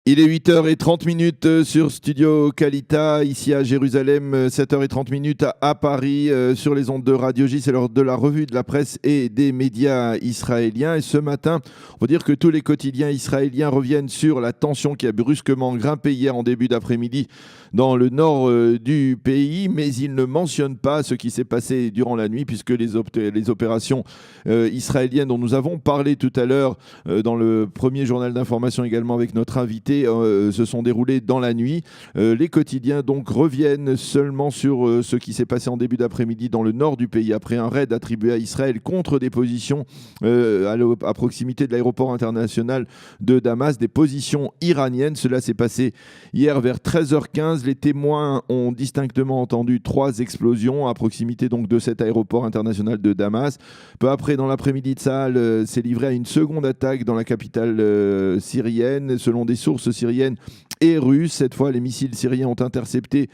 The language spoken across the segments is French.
Il est 8h30 sur Studio Kalita, ici à Jérusalem, 7h30 à Paris, sur les ondes de Radio J. C'est l'heure de la revue de la presse et des médias israéliens. Et ce matin, on peut dire que tous les quotidiens israéliens reviennent sur la tension qui a brusquement grimpé hier en début d'après-midi dans le nord du pays, mais ils ne mentionnent pas ce qui s'est passé durant la nuit, puisque les opérations israéliennes dont nous avons parlé tout à l'heure dans le premier journal d'information également avec notre invité, se sont déroulés dans la nuit. Les quotidiens donc reviennent seulement sur ce qui s'est passé en début d'après-midi dans le nord du pays après un raid attribué à Israël contre des positions à proximité de l'aéroport international de Damas, des positions iraniennes. Cela s'est passé hier vers 13h15. Les témoins ont distinctement entendu 3 explosions à proximité donc de cet aéroport international de Damas. Peu après, dans l'après-midi, Tsahal s'est livré à une seconde attaque dans la capitale syrienne. Selon des sources syriennes et russes, cette fois, les missiles syriens ont intercepté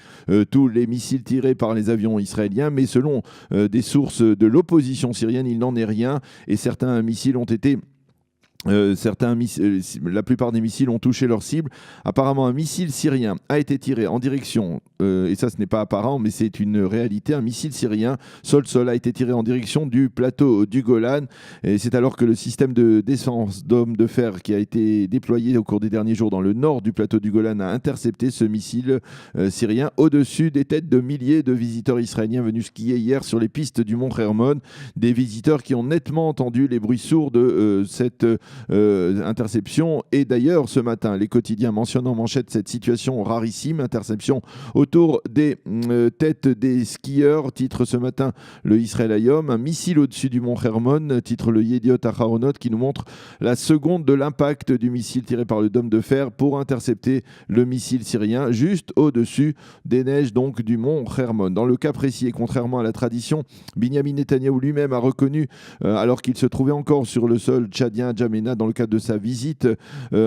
tous les missiles tirés par les avions israéliens, mais selon des sources de l'opposition syrienne, il n'en est rien et certains missiles ont été la plupart des missiles ont touché leur cible. Apparemment, un missile syrien a été tiré en direction, et ça ce n'est pas apparent, mais c'est une réalité, un missile syrien sol-sol a été tiré en direction du plateau du Golan. Et c'est alors que le système de défense d'hommes de fer qui a été déployé au cours des derniers jours dans le nord du plateau du Golan a intercepté ce missile syrien au-dessus des têtes de milliers de visiteurs israéliens venus skier hier sur les pistes du mont Hermon. Des visiteurs qui ont nettement entendu les bruits sourds de cette interception. Et d'ailleurs, ce matin, les quotidiens mentionnent en manchette cette situation rarissime, interception autour des têtes des skieurs, titre ce matin le Israël Hayom, un missile au-dessus du mont Hermon, titre le Yediot Aharonot, qui nous montre la seconde de l'impact du missile tiré par le dôme de fer pour intercepter le missile syrien juste au-dessus des neiges donc du mont Hermon. Dans le cas précis et contrairement à la tradition, Binyamin Netanyahou lui-même a reconnu, alors qu'il se trouvait encore sur le sol tchadien Djamena, dans le cadre de sa visite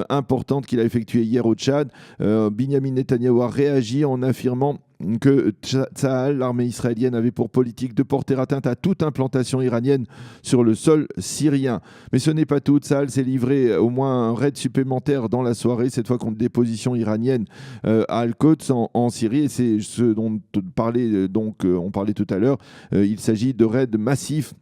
importante qu'il a effectuée hier au Tchad, Binyamin Netanyahou a réagi en affirmant que Tsahal, l'armée israélienne, avait pour politique de porter atteinte à toute implantation iranienne sur le sol syrien. Mais ce n'est pas tout. Tsahal s'est livré au moins un raid supplémentaire dans la soirée, cette fois contre des positions iraniennes à Al-Quds en Syrie. Et c'est ce dont on parlait tout à l'heure. Il s'agit de raids massifs.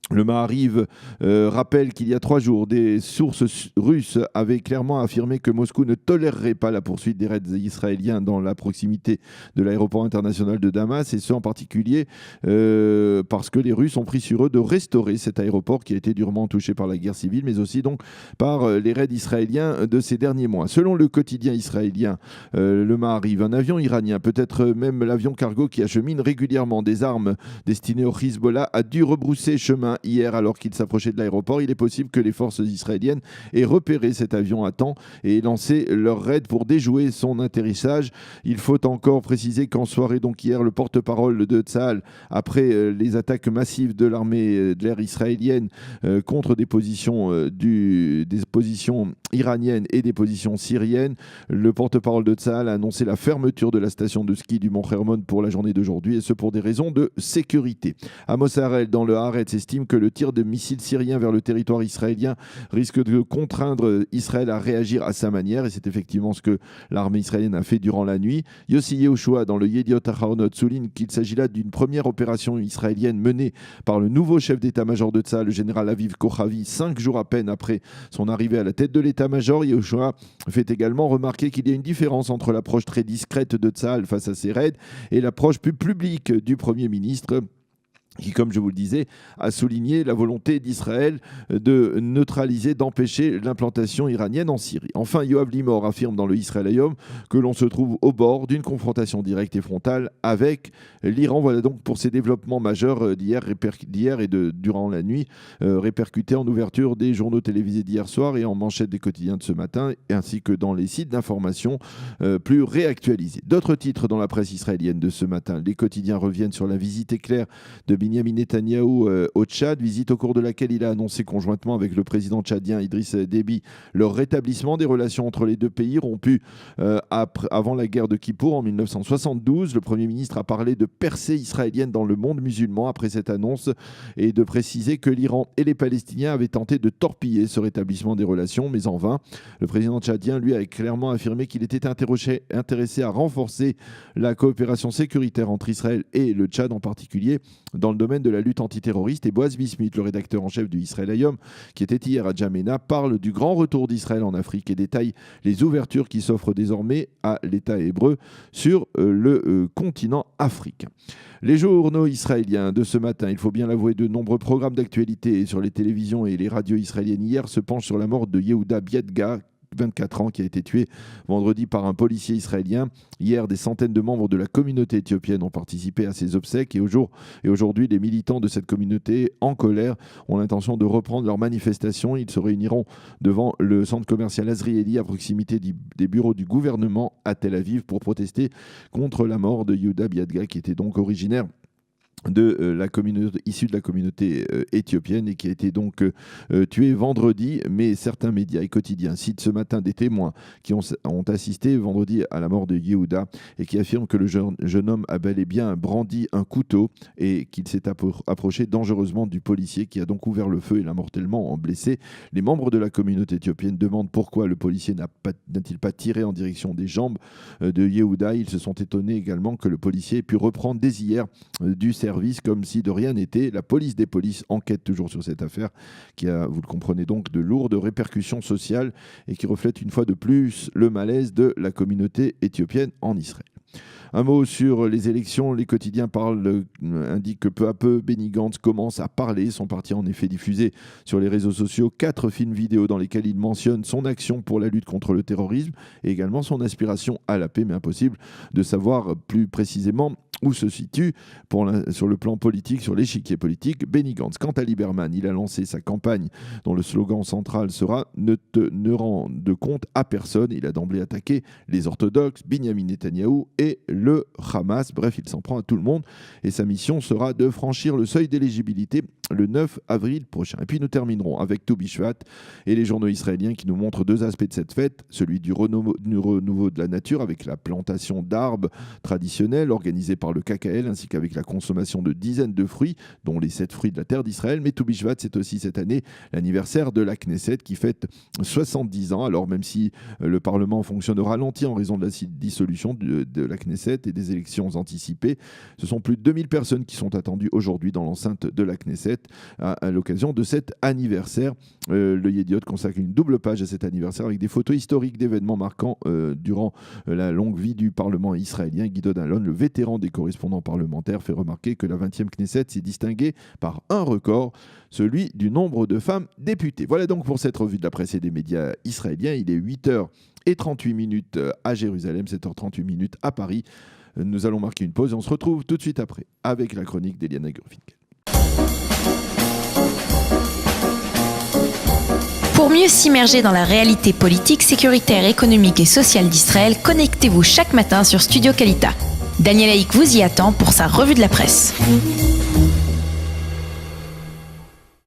Le Maariv rappelle qu'il y a 3 jours, des sources russes avaient clairement affirmé que Moscou ne tolérerait pas la poursuite des raids israéliens dans la proximité de l'aéroport international de Damas, et ce en particulier parce que les Russes ont pris sur eux de restaurer cet aéroport qui a été durement touché par la guerre civile, mais aussi donc par les raids israéliens de ces derniers mois. Selon le quotidien israélien, le Maariv, un avion iranien, peut-être même l'avion cargo qui achemine régulièrement des armes destinées au Hezbollah, a dû rebrousser chemin hier alors qu'il s'approchait de l'aéroport. Il est possible que les forces israéliennes aient repéré cet avion à temps et lancé leur raid pour déjouer son atterrissage. Il faut encore préciser qu'en soirée, donc hier, le porte-parole de Tsahal, après les attaques massives de l'armée de l'air israélienne contre des positions iraniennes et des positions syriennes, le porte-parole de Tsahal a annoncé la fermeture de la station de ski du mont Hermon pour la journée d'aujourd'hui, et ce pour des raisons de sécurité. Amos Harel, dans le Haaretz, estime que le tir de missiles syriens vers le territoire israélien risque de contraindre Israël à réagir à sa manière, et c'est effectivement ce que l'armée israélienne a fait durant la nuit. Yossi Yehoshua, dans le Yediot Aharonot, souligne qu'il s'agit là d'une première opération israélienne menée par le nouveau chef d'état-major de Tsahal, le général Aviv Kochavi, 5 jours à peine après son arrivée à la tête de l'état-major. Yehoshua fait également remarquer qu'il y a une différence entre l'approche très discrète de Tsahal face à ces raids et l'approche plus publique du Premier ministre, qui, comme je vous le disais, a souligné la volonté d'Israël de neutraliser, d'empêcher l'implantation iranienne en Syrie. Enfin, Yoav Limor affirme dans le Israël Hayom que l'on se trouve au bord d'une confrontation directe et frontale avec l'Iran. Voilà donc pour ces développements majeurs d'hier et durant la nuit, répercutés en ouverture des journaux télévisés d'hier soir et en manchette des quotidiens de ce matin, ainsi que dans les sites d'information plus réactualisés. D'autres titres dans la presse israélienne de ce matin. Les quotidiens reviennent sur la visite éclair de Binyamin Netanyahou au Tchad, visite au cours de laquelle il a annoncé conjointement avec le président tchadien Idriss Déby le rétablissement des relations entre les deux pays rompues avant la guerre de Kippour en 1972. Le Premier ministre a parlé de percée israélienne dans le monde musulman après cette annonce et de préciser que l'Iran et les Palestiniens avaient tenté de torpiller ce rétablissement des relations, mais en vain. Le président tchadien, lui, a clairement affirmé qu'il était intéressé à renforcer la coopération sécuritaire entre Israël et le Tchad, en particulier dans le domaine de la lutte antiterroriste. Et Boaz Bismuth, le rédacteur en chef du Israël Hayom, qui était hier à Djamena, parle du grand retour d'Israël en Afrique et détaille les ouvertures qui s'offrent désormais à l'État hébreu sur le continent africain. Les journaux israéliens de ce matin, il faut bien l'avouer, de nombreux programmes d'actualité sur les télévisions et les radios israéliennes hier se penchent sur la mort de Yehuda Biedga, 24 ans, qui a été tué vendredi par un policier israélien. Hier, des centaines de membres de la communauté éthiopienne ont participé à ses obsèques et aujourd'hui, les militants de cette communauté en colère ont l'intention de reprendre leur manifestation. Ils se réuniront devant le centre commercial Azrieli à proximité des bureaux du gouvernement à Tel Aviv pour protester contre la mort de Yehuda Biedga, qui était donc originaire issu de la communauté éthiopienne et qui a été donc tué vendredi. Mais certains médias et quotidiens citent ce matin des témoins qui ont assisté vendredi à la mort de Yehuda et qui affirment que le jeune homme a bel et bien brandi un couteau et qu'il s'est approché dangereusement du policier, qui a donc ouvert le feu et l'a mortellement blessé. Les membres de la communauté éthiopienne demandent pourquoi le policier n'a-t-il pas tiré en direction des jambes de Yehuda. Ils se sont étonnés également que le policier ait pu reprendre dès hier du service comme si de rien n'était. La police des polices enquête toujours sur cette affaire qui a, vous le comprenez donc, de lourdes répercussions sociales et qui reflète une fois de plus le malaise de la communauté éthiopienne en Israël. Un mot sur les élections. Les quotidiens indiquent que peu à peu, Benny Gantz commence à parler. Son parti a en effet diffusé sur les réseaux sociaux 4 films vidéo dans lesquels il mentionne son action pour la lutte contre le terrorisme et également son aspiration à la paix, mais impossible de savoir plus précisément où se situe sur le plan politique, sur l'échiquier politique, Benny Gantz. Quant à Lieberman, il a lancé sa campagne dont le slogan central sera « Ne rende compte à personne ». Il a d'emblée attaqué les orthodoxes, Binyamin Netanyahou et le Hamas. Bref, il s'en prend à tout le monde et sa mission sera de franchir le seuil d'éligibilité le 9 avril prochain. Et puis nous terminerons avec Tobi Shvat et les journaux israéliens qui nous montrent 2 aspects de cette fête, celui du renouveau de la nature avec la plantation d'arbres traditionnels organisée par le KKL, ainsi qu'avec la consommation de dizaines de fruits, dont les 7 fruits de la terre d'Israël. Mais Tobi Shvat, c'est aussi cette année l'anniversaire de la Knesset qui fête 70 ans. Alors même si le Parlement fonctionne au ralenti en raison de la dissolution de la Knesset et des élections anticipées, ce sont plus de 2000 personnes qui sont attendues aujourd'hui dans l'enceinte de la Knesset à l'occasion de cet anniversaire. Le Yediot consacre une double page à cet anniversaire avec des photos historiques d'événements marquants durant la longue vie du Parlement israélien. Guido Dallon, le vétéran des correspondants parlementaires, fait remarquer que la 20e Knesset s'est distinguée par un record, celui du nombre de femmes députées. Voilà donc pour cette revue de la presse et des médias israéliens. Il est 8h38 à Jérusalem, 7h38 à Paris. Nous allons marquer une pause et on se retrouve tout de suite après avec la chronique d'Eliana Gurfinkel. Pour mieux s'immerger dans la réalité politique, sécuritaire, économique et sociale d'Israël, connectez-vous chaque matin sur Studio Kalita. Daniel Haïk vous y attend pour sa revue de la presse.